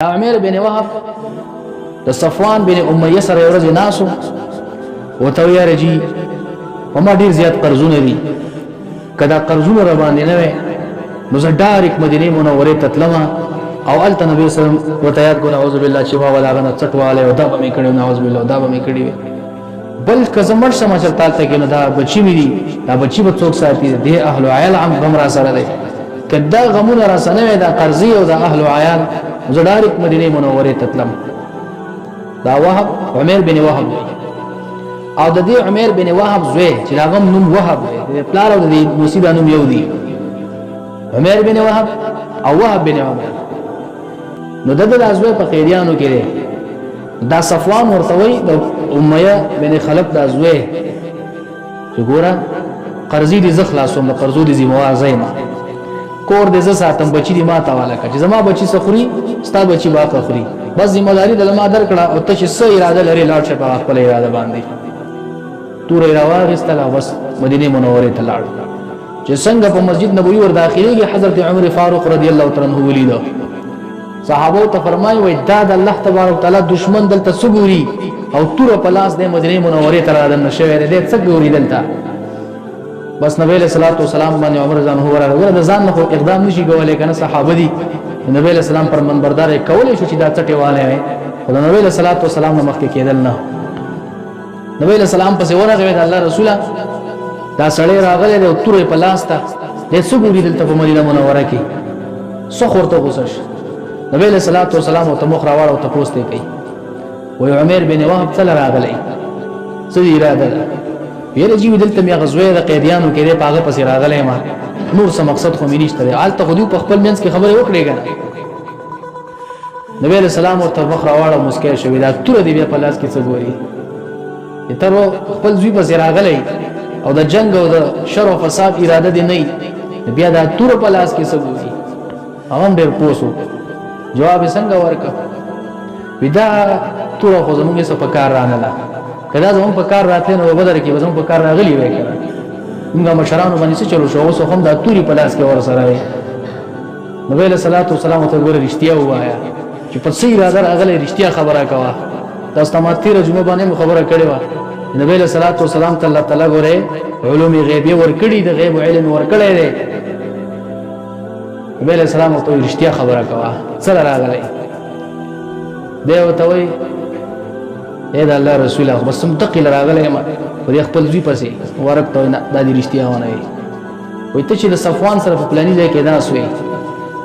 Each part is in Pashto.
عمير بن وهب د صفوان بن امیه سره ورځ ناسو وته وی رجی وما ډیر زیات قرضونه دي کدا قرضونه را باندې نه وي نو زه ډایرک مدینه منوره ته تلم او الته نبی صلی الله علیه وسلم وته یاد ګو اعوذ بالله چې ما ولا غنه چټواله او دا به مې کړو اعوذ بالله دا به مې کړی بل کزمر سماچل تالته کې نه دا بچی مې دي دا بچی به څوک ساتي دي اهل عیال عم غمرا سره دي کدا غمونه را سنوي دا قرضي او دا اهل عیال زه ډایرک مدینه منوره ته تلم دا وهب عمر بن وهب او د دې عمر بن وهب زوی چې هغه نوم وهب دی پلار او د مصیبه نوم یو دی عمر بن وهب او وهب بن عمر نو د ازوی په خیریانو کې دی دا صفوان ورتوي د امیه بن خلف د ازوی چې ګوره قرضې دي زخلاصوم د قرضو دي زموار زیما کور دې ز ساتم بچی دي ما تاواله کړه چې زما بچی سخري ستا بچی باقه خوري بس ذمہ داری د ما درکړه او ته چې څه اراده لري لاړ شه په خپل اراده باندې تور راوغستله بس مدینه منوره ته لاړ چې څنګه په مسجد نبوي ور داخليږي حضرت عمر فاروق رضی الله تعالی عنہ ولیدو صحابه ته فرمایي وای دا د الله تبارک تعالی دشمن دلته سګوري او تور په لاس د مدینه منوره ته راځن نشوي دې څه ګوري دلته بس نبی له صلوات و سلام باندې عمر ځان هو راغله ځان نه اقدام نشي کولای کنه صحابه دي نبی له سلام پر منبردار کولای شو چې دا چټي والے وي خدای نبی له صلوات و سلام مخ کې کېدل نه نبی له سلام پسې ورغه د الله رسوله دا سړی راغله د تورې په لاس ته د سګوري دلته په مدینه منوره کې سخورته غوسش نبی له صلوات و سلام او مخ راوړ او تاسو ته کوي وي عمر بن وهب تل راغلی سړي اراده یره جی دلته می غزوه د قیدیانو کې د پاغه پسې راغلی ما نور څه مقصد خو مې نشته حالت خو دې په خپل منځ کې خبره وکړې غواړي نبی له سلام او مخ راوړ مسکه شوی دا تور دی په لاس کې څه ګوري تر خپل زوی په راغلی او د جنگ او د شر او فساد اراده دی نه بیا دا تور په لاس کې څه ګوري هم ډېر پوسو جواب څنګه ورکړ ودا تور خو زموږ څه په کار رانه کدا زموږ په کار راته نو بدر کې زموږ په کار راغلی وای کړه موږ مشرانو باندې څه چلو شو اوس هم دا توري په لاس کې ور سره وي نبی له صلوات و سلام ته ګوره رښتیا وایا چې په سیر اگر اغله رښتیا خبره کوا تاسو ته ماتیر جمعه باندې خبره کړې و نبی له صلوات و سلام الله تعالی ګوره علوم غیبی ور کړی د غیب علم ور کړی دی نبی له سلام ته رښتیا خبره کوا سره راغلی دی ته وای اې دا الله رسول الله بس متقل راغلی ما په خپل ځی پسې ورک ته نه د رښتیا ونه وي ته چې د صفوان سره په پلاني ځای کې دا سوې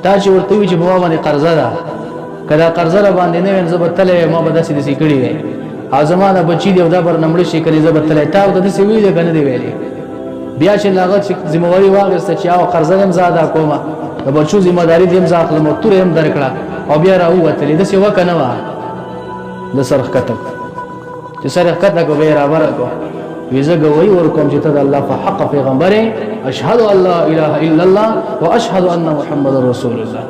تا چې ورته وی چې بوا باندې قرضه ده کدا قرضه را باندې نه وین زبتلې ما به داسې دسي کړی وي ازمانه بچی دی دا بر نمړ شي کړي زبتلې تا د دسي ویل کنه دی ویلې بیا چې لاغت ذمہواری واغسته چې او قرضه هم زاده کومه د بچو ذمہ داری دې هم ځاخله مو تور هم درکړه او بیا راوته دسي وکنه وا د سرخ کته چې سره کته کو به برابر کو ویزه گوی ور کوم چې ته الله په حق پیغمبر اشهد ان لا اله الا الله واشهد ان محمد رسول الله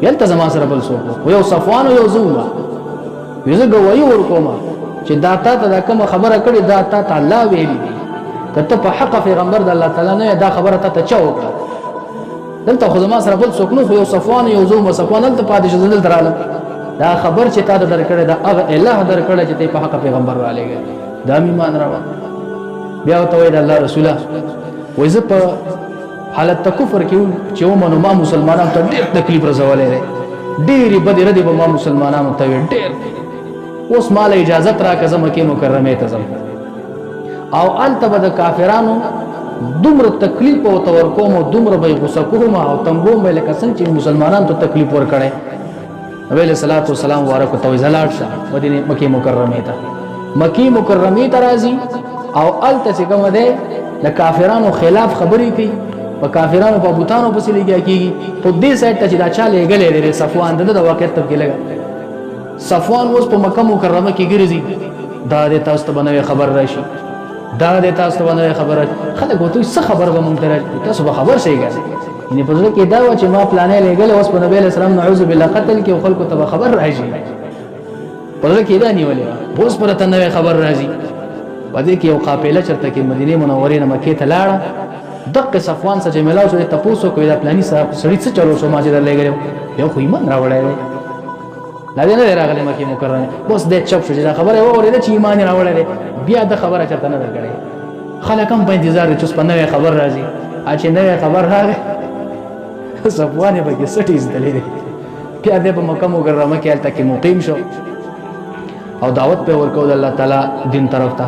يلتزم سره بل سو یو صفوان یو زوما ویزه گوی ور کوم چې داتا ته کوم خبره کړي داتا ته الله ویلي کته په حق پیغمبر د الله تعالی نه دا خبره ته چوکړه دلته خو ما سره بل څوک نو یو صفوان یو زوما صفوان دلته پاتې شول دراله دا خبر چې تا درکړه دا هغه الله درکړه چې په حق پیغمبر را لګي دا ایمان راو بیا ته وای د الله رسوله وای زه په حالت کفر کې چې ومنو ما مسلمانانو ته ډېر تکلیف رسولې ډېری بد ردی به ما مسلمانانو ته ډېر اوس مال اجازه راکړه زم کې مکرمه ته زم او الته به د کافرانو دومره تکلیف او تور کوم او دومره به غوسه کوم او تنګوم به لکه څنګه چې مسلمانانو ته تکلیف ورکړي نبی له صلوات و سلام ورکو ته زلاړ شه مدینه مکی مکرمه ته مکی مکرمه ته راځي او الته څنګه مده د کافرانو خلاف خبرې کوي په کافرانو په بوتانو پسې لګیا کیږي په دې سایت ته چې دا چا لګلې لري صفوان د واقعیت ته کې لګا صفوان اوس په مکه مکرمه کې ګرځي دا د تاسو ته باندې خبر راشي دا د تاسو ته باندې خبره خلک وته څه خبر به مونږ ته تاسو به خبر شي ګر یعنی په ځکه دا و چې ما پلانې لګل اوس په نبی اسلام نعوذ بالله قتل کې خلکو ته خبر راځي په ځکه دا نیولې اوس پر ته نوې خبر راځي په دې کې یو قافله چرته کې مدینه منوره نه مکه ته لاړه دغه صفوان سره ملاو شو ته پوسو کوي دا پلاني سړی څه چلو شو ما چې درلګل یو خو ایمان راوړی لا دې نه راغلی مکه مکرمه بس دې چپ شو چې دا خبره واورېده چې ایمان راوړل بیا د خبره چاته نه کړي خلک هم په انتظار چې په نوې خبر راځي چې نوې خبر راغی صفوان به کې سټیز دلې بیا دې په مکه مکرمه کې الته کې مقیم شو او دعوت په ورکو د الله تعالی دین طرف ته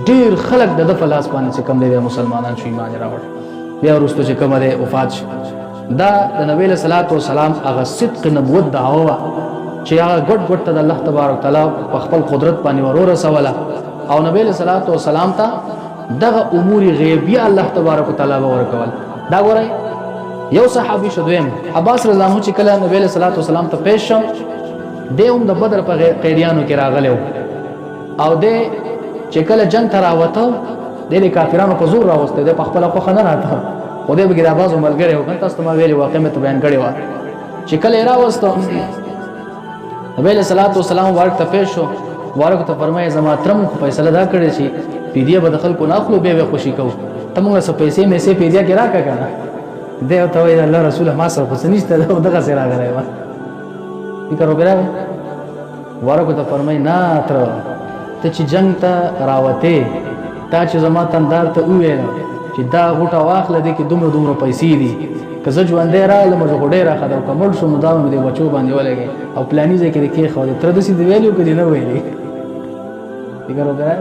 ډیر خلک د فلاس باندې چې کوم دی مسلمانان شو ایمان راوړ بیا ورستو چې کوم دی وفات شو دا د نبی له صلوات و سلام هغه صدق نبوت دعوه چې هغه ګډ ګډ ته د الله تبارک تعالی په خپل قدرت باندې ورور سواله او نبی له صلوات و سلام ته دغه امور غیبیه الله تبارک تعالی ورکول دا ګورئ یو صحابي شدویم عباس رضی الله عنه چې کله نبی له صلوات و سلام ته پیښ شو دیوم د بدر په قیدیانو کې راغلو او د چې کله جنگ ته راوته د کافرانو په زور راوسته د خپل خو نه راته خو دې بګی د आवाज ملګری او کنه تاسو ما ویلي واقع مې ته بیان کړی و چې کله راوسته نبی له صلوات و سلام ورته پیښ شو ورته ته فرمایي زما ترم خو فیصله دا کړی چې پیډیا به دخل کو نه خپل به خوشي کو ته موږ څه پیسې مې سه پیډیا کې راکا کنه دیو ته وی الله رسول ما سره خو نشته دغه سره راغلی و فکر وکړه ورته ته فرمایي نه تر ته چې جنگ ته راوته تا چې زما تندار ته ویل چې دا غوټه واخله دې کې دومره پیسې دي که زه ژوندې راغلم زه خو ډېره ښه ده او که مړ شم نو دا مې د بچو باندې ولګې او پلاني ځای کې دې کېښودې تره داسې دې ویلي که دې نه ویلي فکر وکړه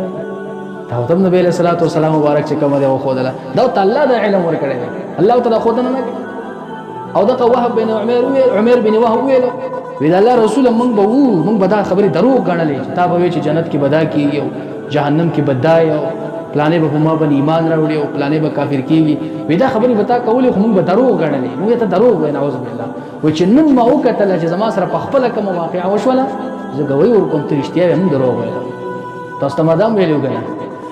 دا ورته هم نبي علیه صلات وسلام مبارک چې کومه دی وښودله دا ورته الله دا علم ورکړی دی الله ورته دا ښودنه نه کوي او دغه وهب بن عمیر بن وهب ویلو وی دا الله رسول موږ به دا خبرې دروغ ګڼلې چې تا به وایې چې جنت کې به دا کېږي او جهنم کې به دا او پلانې به په ما باندې ایمان راوړي او پلانې به کافر کېږي وی دا خبرې به تا کولې خو موږ به دروغ ګڼلې موږ ته دروغ وایو نعوذ بالله وایي چې نن ما وکتله چې زما سره په خپله کومه واقعه وشوله زه ګوی ورکوم ته رښتیا ویم موږ دروغ ویل تاسو ته ما دا هم ویلي وګڼه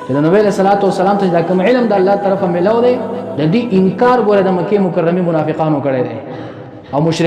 چې د نبی علیه صلات وسلام ته دا کوم علم د الله طرفه میلاو دی د دې انکار ګوره د مکې مکرمې منافقانو کړی دی او مشرک